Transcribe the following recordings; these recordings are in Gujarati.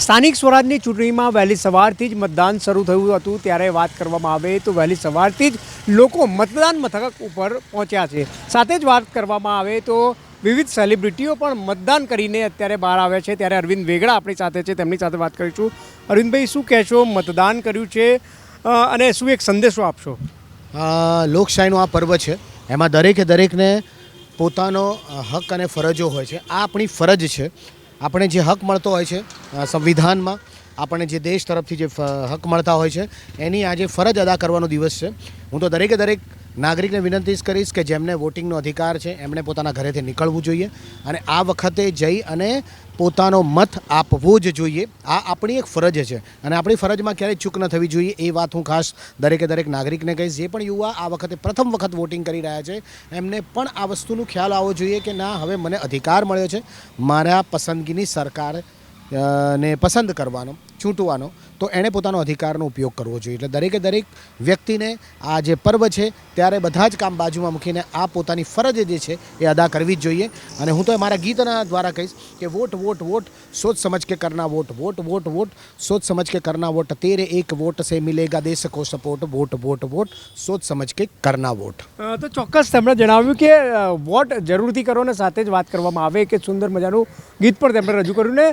સ્થાનિક સ્વરાજની ચૂંટણીમાં વહેલી સવારથી જ મતદાન શરૂ થયું હતું ત્યારે વાત કરવામાં આવે તો વહેલી સવારથી જ લોકો મતદાન મથક ઉપર પહોંચ્યા છે। સાથે જ વાત કરવામાં આવે તો વિવિધ સેલિબ્રિટીઓ પણ મતદાન કરીને અત્યારે બહાર આવ્યા છે। ત્યારે અરવિંદ વેગડા આપણી સાથે છે, તેમની સાથે વાત કરીશું। અરવિંદભાઈ, શું કહેશો? મતદાન કર્યું છે અને શું એક સંદેશો આપશો? લોકશાહીનું આ પર્વ છે, એમાં દરેકને પોતાનો હક અને ફરજો હોય છે। આ આપણી ફરજ છે। આપણે જે હક મળતો હોય છે સંવિધાનમાં, આપણને જે દેશ તરફથી જે હક મળતા હોય છે એની આજે ફરજ અદા કરવાનો દિવસ છે। હું તો દરેક નાગરિકને વિનંતી કરીશ કે જેમને વોટિંગનો અધિકાર છે એમણે પોતાના ઘરેથી નીકળવું જોઈએ અને આ વખતે જઈ અને પોતાનો મત આપવો જ જોઈએ। આ આપણી એક ફરજ છે અને આપણી ફરજમાં ક્યારેય ચૂક ન થવી જોઈએ, એ વાત હું ખાસ દરેક નાગરિકને કહીશ। જે પણ યુવા આ વખતે પ્રથમ વખત વોટિંગ કરી રહ્યા છે એમને પણ આ વસ્તુનો ખ્યાલ આવવો જોઈએ કે ના, હવે મને અધિકાર મળ્યો છે મારા પસંદગીની સરકાર ને પસંદ કરવાનો, ચૂંટવાનો, તો એણે પોતાનો અધિકારનો ઉપયોગ કરવો જોઈએ। એટલે દરેક વ્યક્તિને આ જે પર્વ છે ત્યારે બધા જ કામ બાજુમાં મૂકીને આ પોતાની ફરજ જે છે એ અદા કરવી જ જોઈએ। અને હું તો મારા ગીતના દ્વારા કહીશ કે વોટ વોટ વોટ सोच समझ के करना वोट, वोट वोट वोट सोच समझ के करना वोट, तेरे एक वोट से मिलेगा देश को सपोर्ट, वोट वोट वोट सोच समझ के करना वोट। તો ચોક્કસ તેમણે જણાવ્યું કે વોટ જરૂરથી કરો ને સાથે જ વાત કરવામાં આવે કે સુંદર મજાનું ગીત પણ તેમણે રજૂ કર્યું ને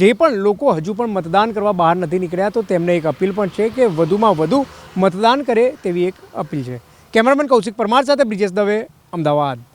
જે પણ લોકો હજુ પણ મતદાન કરવા બહાર નથી નીકળ્યા તો તેમને એક અપીલ પણ છે કે વધુમાં વધુ મતદાન કરે તેવી એક અપીલ છે। કેમેરામેન કૌશિક પરમાર સાથે બ્રિજેશ દવે, અમદાવાદ।